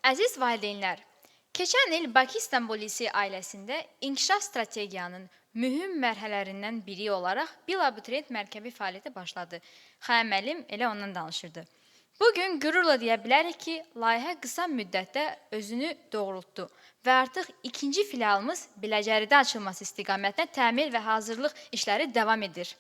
Əziz valideynlər, keçən il Bakı-İstanbul Lisey ailəsində inkişaf strategiyanın mühüm mərhələlərindən biri olaraq Bil Abituriyent Mərkəbi fəaliyyəti başladı. Xəyam müəllim elə ondan danışırdı. Bugün qürurla deyə bilərik ki, layihə qısa müddətdə özünü doğrultdu və artıq ikinci filialımız Biləcəridə açılması istiqamətində təmir və hazırlıq işləri davam edir.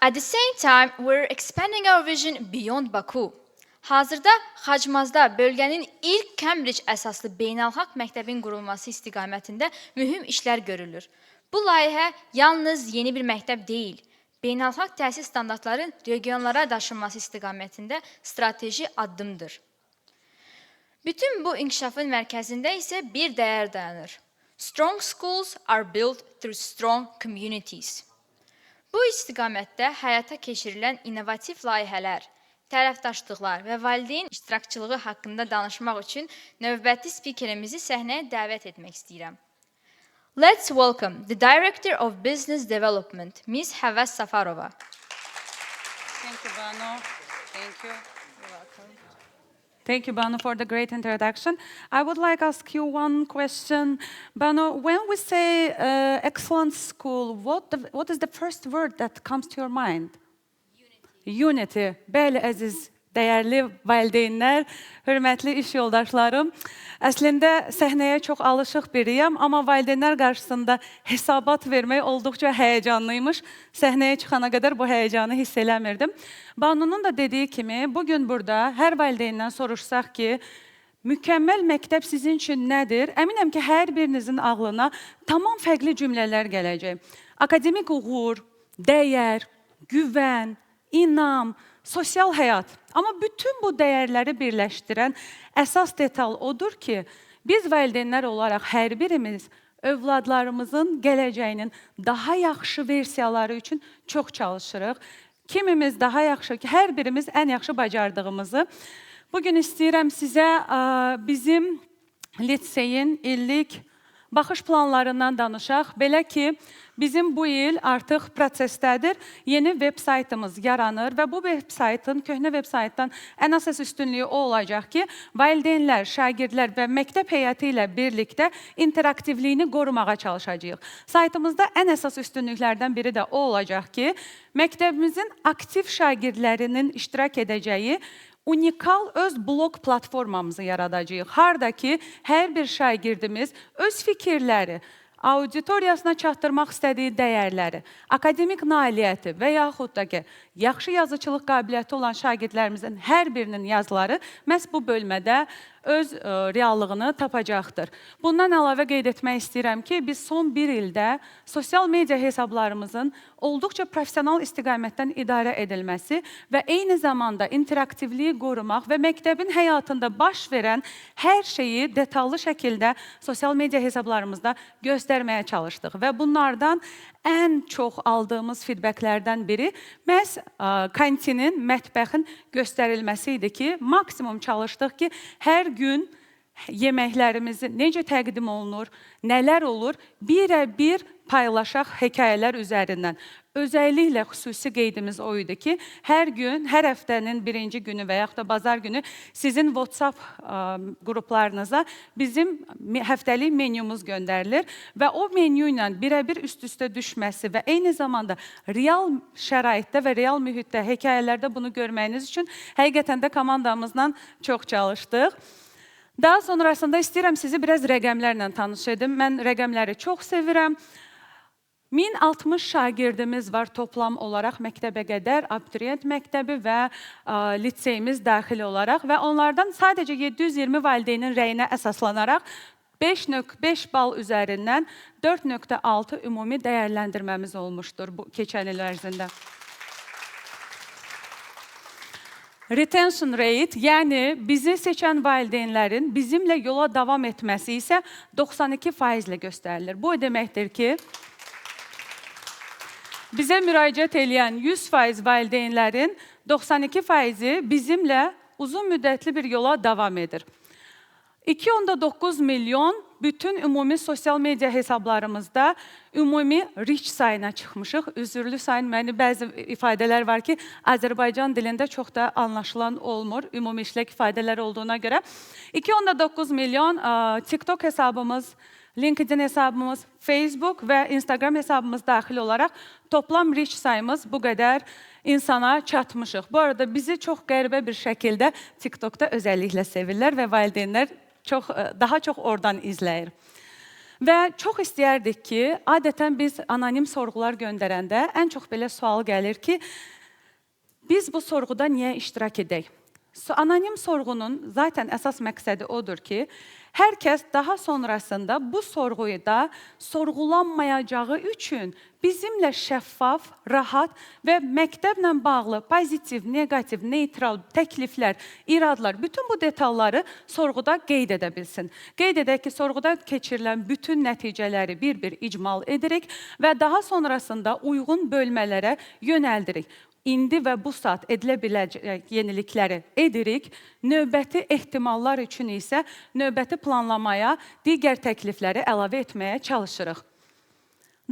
At the same time, we're expanding our vision beyond Baku. Hazırda Xacmazda bölgənin ilk Cambridge əsaslı beynəlxalq məktəbin qurulması istiqamətində mühüm işlər görülür. Bu layihə yalnız yeni bir məktəb deyil, beynəlxalq təhsil standartların regionlara daşınması istiqamətində strateji addımdır. Bütün bu inkişafın mərkəzində isə bir dəyər dayanır. Strong schools are built through strong communities. Bu istiqamətdə həyata keçirilən innovativ layihələr, tərəfdaşlıqlar və valideyn iştirakçılığı haqqında danışmaq üçün növbəti spikerimizi səhnəyə dəvət etmək istəyirəm. Let's welcome the Director of Business Development, Ms. Həvəs Safarova. Thank you, Banu. Thank you. You're welcome. Thank you, Banu, for the great introduction. I would like to ask you one question. Banu, when we say excellent school, what is the first word that comes to your mind? Unity. Bəli, əziz, dəyərli valideynlər, hörmətli iş yoldaşlarım. Əslində, səhnəyə çox alışıq biriyəm, amma valideynlər qarşısında hesabat vermək olduqca həyəcanlıymış. Səhnəyə çıxana qədər bu həyəcanı hiss eləmirdim. Banunun da dediyi kimi, bugün burada hər valideyndən soruşsaq ki, mükəmməl məktəb sizin üçün nədir? Əminəm ki, hər birinizin ağlına tamam fərqli cümlələr gələcək. Akademik uğur, dəyər, güvən, inam, sosial həyat. Amma bütün bu dəyərləri birləşdirən əsas detal odur ki, biz valideynlər olaraq hər birimiz övladlarımızın gələcəyinin daha yaxşı versiyaları üçün çox çalışırıq. Kimimiz daha yaxşı, hər birimiz ən yaxşı bacardığımızı. Bugün istəyirəm sizə bizim liseyin illik baxış planlarından danışaq. Belə ki, bizim bu il artıq prosesdədir. Yeni veb-saytımız yaranır və bu veb-saytın, köhnə veb-saytdan ən əsas üstünlüyü o olacaq ki, valideynlər, şagirdlər və məktəb heyəti ilə birlikdə interaktivliyini qorumağa çalışacağıq. Saytımızda ən əsas üstünlüklərdən biri də o olacaq ki, məktəbimizin aktiv şagirdlərinin iştirak edəcəyi unikal öz blog platformamızı yaradacağıq. Harda ki, hər bir şagirdimiz öz fikirləri, auditoriyasına çatdırmaq istədiyi dəyərləri, akademik nailiyyəti və yaxud da ki, yaxşı yazıçılıq qabiliyyəti olan şagirdlərimizin hər birinin yazıları məhz bu bölmədə öz reallığını tapacaqdır. Bundan əlavə qeyd etmək istəyirəm ki, biz son bir ildə sosial media hesablarımızın olduqca profesional istiqamətdən idarə edilməsi və eyni zamanda interaktivliyi qorumaq və məktəbin həyatında baş verən hər şeyi detallı şəkildə sosial media hesablarımızda göstərməyə çalışdıq. Və bunlardan ən çox aldığımız feedbacklərdən biri məhz kantinin, mətbəxin göstərilməsi idi ki, maksimum çalışdıq ki, hər gün yeməklərimizi necə təqdim olunur, nələr olur, birə-bir paylaşaq hekayələr üzərindən. Özəlliklə xüsusi qeydimiz o idi ki, hər gün, hər həftənin birinci günü və yaxud da bazar günü sizin WhatsApp qruplarınıza bizim həftəlik menyumuz göndərilir və o menyu ilə birə-bir üst-üstə düşməsi və eyni zamanda real şəraitdə və real mühitdə, hekayələrdə bunu görməyiniz üçün həqiqətən də komandamızla çox çalışdıq. Daha sonrasında istəyirəm sizi biraz rəqəmlərlə tanış edim. Mən rəqəmləri çox sevirəm. 1060 şagirdimiz var toplam olaraq məktəbə qədər, abituriyent məktəbi və liseyimiz daxil olaraq və onlardan sadəcə 720 valideynin rəyinə əsaslanaraq 5.5 bal üzərindən 4.6 ümumi dəyərləndirməmiz olmuşdur bu keçən il ərzində. Retention rate, yəni bizi seçən valideynlərin bizimlə yola davam etməsi isə 92% göstərilir. Bu deməkdir ki, bizə müraciət edən 100% valideynlərin 92%-i bizimlə uzun müddətli bir yola davam edir. 2.9 milyon bütün ümumi sosial media hesablarımızda ümumi reach sayına çıxmışıq. Üzürlü sayın, mənim bəzi ifadələr var ki, Azərbaycan dilində çox da anlaşılan olmur. Ümumi işlək ifadələr olduğuna görə. 2.9 milyon TikTok hesabımız, LinkedIn hesabımız, Facebook və Instagram hesabımız daxil olaraq toplam reach sayımız bu qədər insana çatmışıq. Bu arada bizi çox qəribə bir şəkildə TikTokda özəlliklə sevirlər və valideynlər daha çox oradan izləyir. Və çox istəyərdik ki, adətən biz anonim sorğular göndərəndə ən çox belə sual gəlir ki, biz bu sorğuda niyə iştirak edək? Anonim sorğunun zaten əsas məqsədi odur ki, hər kəs daha sonrasında bu sorğuyu da sorğulanmayacağı üçün bizimlə şəffaf, rahat və məktəblə bağlı pozitiv, negativ, neytral təkliflər, iradlar, bütün bu detalları sorğuda qeyd edə bilsin. Qeyd edək ki, sorğuda keçirilən bütün nəticələri bir-bir icmal edirik və daha sonrasında uyğun bölmələrə yönəldirik. İndi və bu saat edilə biləcək yenilikləri edirik. Növbəti ehtimallar üçün isə növbəti planlamaya digər təklifləri əlavə etməyə çalışırıq.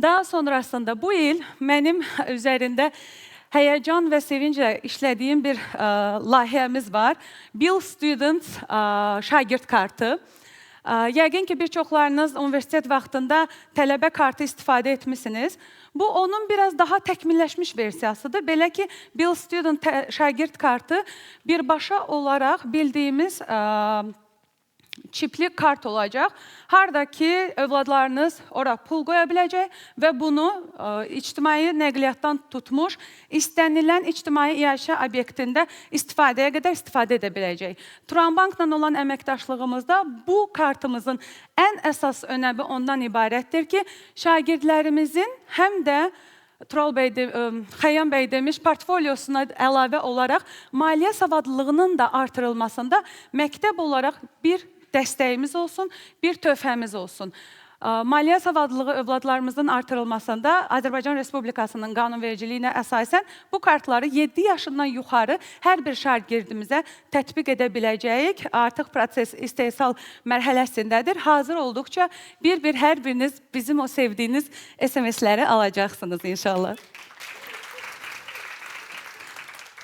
Daha sonrasında bu il mənim üzərində həyəcan və sevinclə işlədiyim bir layihəmiz var. Bill Student şagird kartı. Yəqin ki, bir çoxlarınız universitet vaxtında tələbə kartı istifadə etmişsiniz. Bu, onun biraz daha təkmilləşmiş versiyasıdır. Belə ki, Bill Student şagird kartı birbaşa olaraq bildiyimiz çipli kart olacaq. Harada ki, övladlarınız ora pul qoya biləcək və bunu ictimai nəqliyyatdan tutmuş, istənilən ictimai iaşə obyektində istifadəyə qədər istifadə edə biləcək. Turanbankla olan əməkdaşlığımızda bu kartımızın ən əsas önəmi ondan ibarətdir ki, şagirdlərimizin həm də Xəyyam bəy demiş, portfolyosuna əlavə olaraq maliyyə savadlılığının da artırılmasında məktəb olaraq bir dəstəyimiz olsun, bir töhfəmiz olsun. Maliyyə savadlılığı övladlarımızın artırılmasında Azərbaycan Respublikasının qanunvericiliyinə əsasən bu kartları 7 yaşından yuxarı hər bir şagirdimizə tətbiq edə biləcəyik. Artıq proses istehsal mərhələsindədir. Hazır olduqca bir-bir hər biriniz bizim o sevdiyiniz SMS-ləri alacaqsınız inşallah.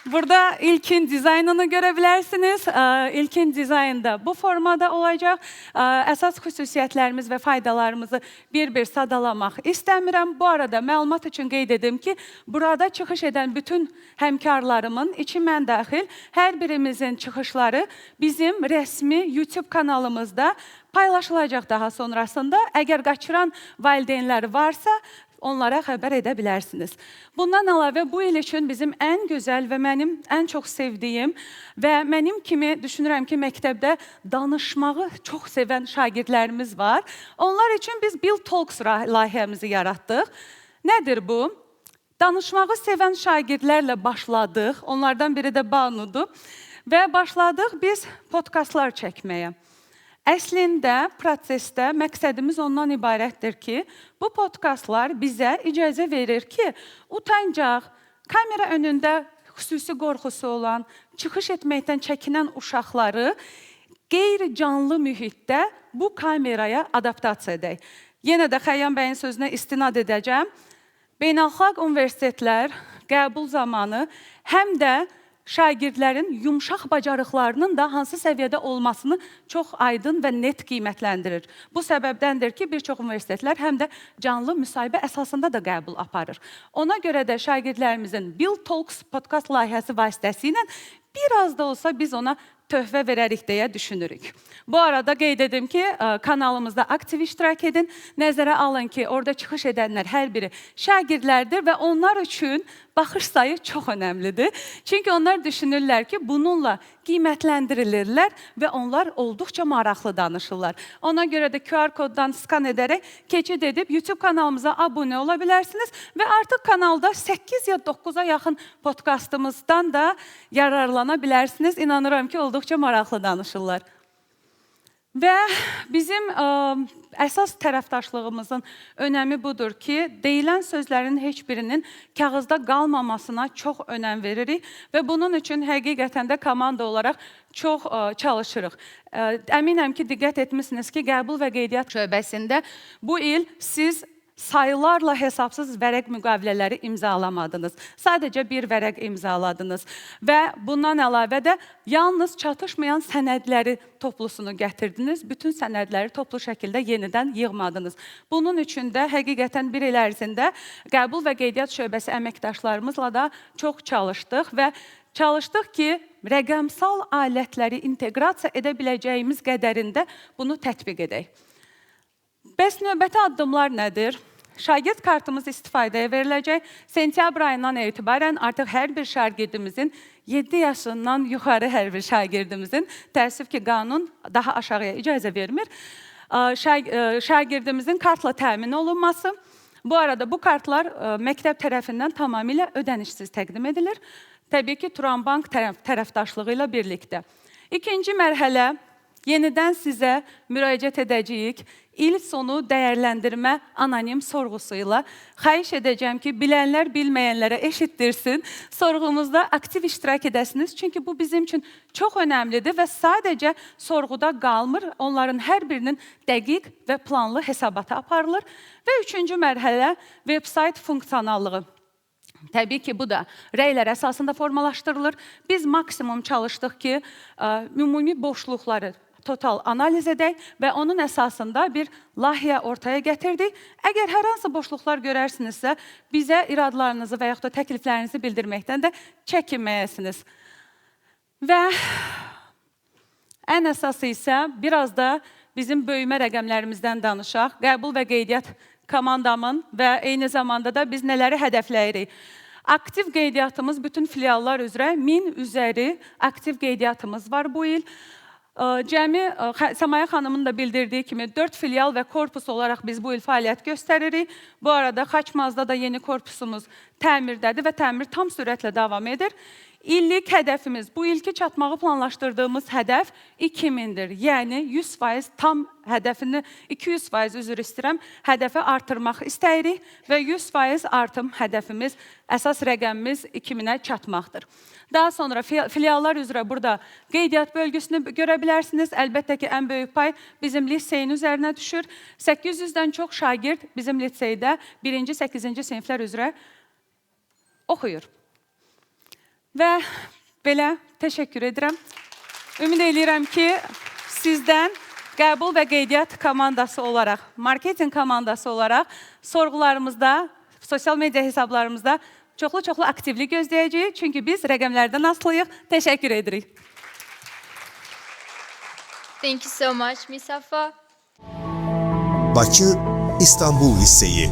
Burada ilkin dizaynını görə bilərsiniz. İlkin dizaynda bu formada olacaq. Əsas xüsusiyyətlərimiz və faydalarımızı bir-bir sadalamaq istəmirəm. Bu arada məlumat üçün qeyd edim ki, burada çıxış edən bütün həmkarlarımın, içi mən daxil, hər birimizin çıxışları bizim rəsmi YouTube kanalımızda paylaşılacaq daha sonrasında. Əgər qaçıran valideynlər varsa, onlara xəbər edə bilərsiniz. Bundan əlavə, bu il üçün bizim ən gözəl və mənim ən çox sevdiyim və mənim kimi düşünürəm ki, məktəbdə danışmağı çox sevən şagirdlərimiz var. Onlar üçün biz Bill Talks layihəmizi yaratdıq. Nədir bu? Danışmağı sevən şagirdlərlə başladıq. Onlardan biri də Banudur. Və başladıq biz podkastlar çəkməyə. Əslində, prosesdə məqsədimiz ondan ibarətdir ki, bu podkastlar bizə icazə verir ki, utancaq, kamera önündə xüsusi qorxusu olan, çıxış etməkdən çəkinən uşaqları qeyri-canlı mühitdə bu kameraya adaptasiya edək. Yenə də Xəyyam bəyin sözünə istinad edəcəm. Beynəlxalq universitetlər qəbul zamanı həm də şagirdlərin yumşaq bacarıqlarının da hansı səviyyədə olmasını çox aydın və net qiymətləndirir. Bu səbəbdəndir ki, bir çox universitetlər həm də canlı müsahibə əsasında da qəbul aparır. Ona görə də şagirdlərimizin Bill Talks podkast layihəsi vasitəsilə biraz da olsa biz ona töhfə verərik deyə düşünürük. Bu arada qeyd edim ki, kanalımızda aktiv iştirak edin. Nəzərə alın ki, orada çıxış edənlər hər biri şagirdlərdir və onlar üçün baxış sayı çox önəmlidir. Çünki onlar düşünürlər ki, bununla qiymətləndirilirlər və onlar olduqca maraqlı danışırlar. Ona görə də QR koddan skan edərək keçid edib YouTube kanalımıza abunə ola bilərsiniz və artıq kanalda 8 ya 9-a yaxın podkastımızdan da yararlana bilərsiniz. İnanıram ki, olduqca maraqlı danışırlar. Və bizim əsas tərəfdaşlığımızın önəmi budur ki, deyilən sözlərin heç birinin kağızda qalmamasına çox önəm veririk və bunun üçün həqiqətən də komanda olaraq çox çalışırıq. Əminəm ki, diqqət etmişsiniz ki, qəbul və qeydiyyat şöbəsində bu il siz sayılarla hesabsız vərəq müqavilələri imzalamadınız. Sadəcə bir vərəq imzaladınız və bundan əlavə də yalnız çatışmayan sənədləri toplusunu gətirdiniz. Bütün sənədləri toplu şəkildə yenidən yığmadınız. Bunun üçün də həqiqətən bir il ərzində qəbul və qeydiyyat şöbəsi əməkdaşlarımızla da çox çalışdıq və çalışdıq ki, rəqəmsal alətləri inteqrasiya edə biləcəyimiz qədərində bunu tətbiq edək. Bəs növbəti addımlar nədir? Şagird kartımız istifadəyə veriləcək. Sentyabr ayından etibarən artıq hər bir şagirdimizin, 7 yaşından yuxarı hər bir şagirdimizin, təəssüf ki, qanun daha aşağıya icazə vermir, şagirdimizin kartla təmin olunması. Bu arada bu kartlar məktəb tərəfindən tamamilə ödənişsiz təqdim edilir. Təbii ki, Turanbank tərəfdaşlığı ilə birlikdə. İkinci mərhələ, yenidən sizə müraciət edəcəyik. İl sonu dəyərləndirmə anonim sorğusu ilə xahiş edəcəm ki, bilənlər bilməyənlərə eşitdirsin, sorğumuzda aktiv iştirak edəsiniz. Çünki bu bizim üçün çox önəmlidir və sadəcə sorğuda qalmır. Onların hər birinin dəqiq və planlı hesabatı aparılır. Və üçüncü mərhələ, veb-sayt funksionallığı. Təbii ki, bu da rəylər əsasında formalaşdırılır. Biz maksimum çalışdıq ki, ümumi boşluqları total analiz edək və onun əsasında bir layihə ortaya gətirdik. Əgər hər hansı boşluqlar görərsinizsə, bizə iradlarınızı və yaxud da təkliflərinizi bildirməkdən də çəkinməyəsiniz. Və ən əsası isə biraz da bizim böyümə rəqəmlərimizdən danışaq. Qəbul və qeydiyyat komandamın və eyni zamanda da biz nələri hədəfləyirik? Aktiv qeydiyyatımız bütün filiallar üzrə 1000 üzəri aktiv qeydiyyatımız var bu il. Cəmi Səmaya xanımın da bildirdiyi kimi 4 filial və korpus olaraq biz bu il fəaliyyət göstəririk. Bu arada Xaçmazda da yeni korpusumuz təmirdədir və təmir tam sürətlə davam edir. İllik hədəfimiz, bu ilki çatmağı planlaşdırdığımız hədəf 2000-dir. Yəni 100% tam hədəfini, 200% üzr istəyirəm, hədəfi artırmaq istəyirik və 100% artım hədəfimiz, əsas rəqəmimiz 2000-ə çatmaqdır. Daha sonra filiallar üzrə burada qeydiyyat bölgüsünü görə bilərsiniz. Əlbəttə ki, ən böyük pay bizim liseyin üzərinə düşür. 800-dən çox şagird bizim liseydə 1-ci, 8-ci siniflər üzrə oxuyur. Və belə təşəkkür edirəm. Ümid edirəm ki, sizdən qəbul və qeydiyyat komandası olaraq, marketinq komandası olaraq sorğularımızda, sosial media hesablarımızda çoxlu aktivlik gözləyəcəyik. Çünki biz rəqəmlərdən asılıyıq. Təşəkkür edirik. Thank you so much, Miss Safa. Bakı İstanbul Liseyi